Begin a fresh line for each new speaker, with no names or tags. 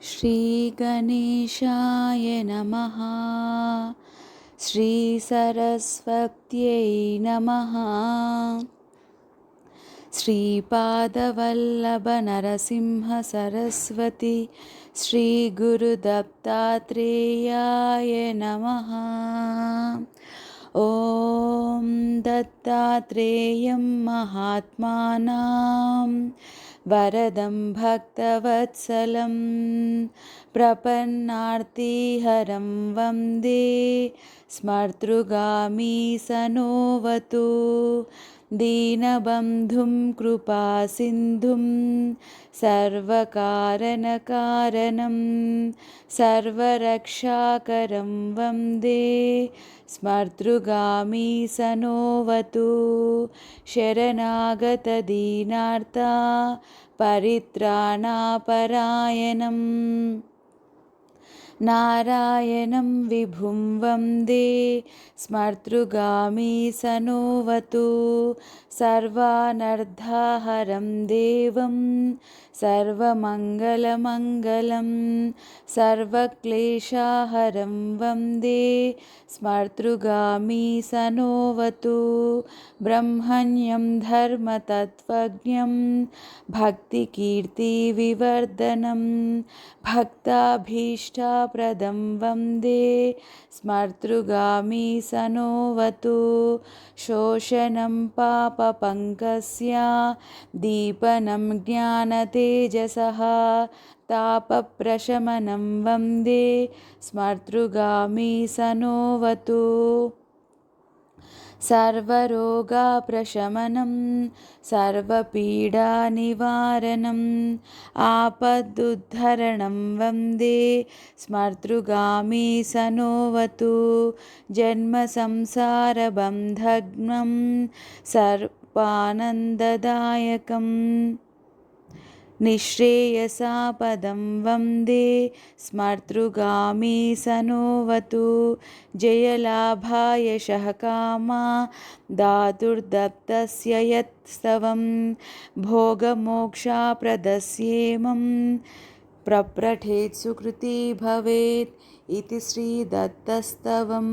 श्रीगणेशाय नमः। श्रीसरस्वत्यै नमः। श्रीपादवल्लभनरसिंहसरस्वती श्रीगुरुदत्तात्रेयाय नमः। ॐ दत्तात्रेयं महात्मानां वरदं भक्तवत्सलं प्रपन्नार्तिहरं वन्दे स्मर्तृगामी सनोवतु दीनबन्धुं कृपासिन्धुं सर्वकारणकारणं सर्वरक्षाकरं वन्दे स्मर्तृगामी सनोवतु शरणागतदीनार्ता परित्राणापरायणम् नारायणं विभुं वन्दे स्मर्तृगामी सनोवतु सर्वानर्थहरं देवं सर्वमङ्गलमङ्गलं सर्वक्लेशहरं वन्दे स्मर्तृगामी सनोवतु ब्रह्मण्यं धर्मतत्त्वज्ञं भक्तिकीर्तिविवर्धनं भक्ताभीष्टप्रदं वन्दे स्मर्तृगामी सनोवतु शोषणं पापपङ्कस्य दीपनं ज्ञानतेजसः तापप्रशमनं वन्दे स्मर्तृगामी सनोवतु सर्वरोगप्रशमनं सर्वपीडानिवारणम् आपदुद्धरणं वन्दे स्मर्तृगामी सनोवतु जन्मसंसारबन्धघ्नं सर्वानन्ददायकम् निःश्रेयसापदं वन्दे स्मर्तृगामी सनोवतु जयलाभाय शहकामा धातुर्दत्तस्य यत्स्तवं भोगमोक्षाप्रदस्येमं प्रप्रठेत् सुकृती भवेत् इति श्रीदत्तस्तवम्।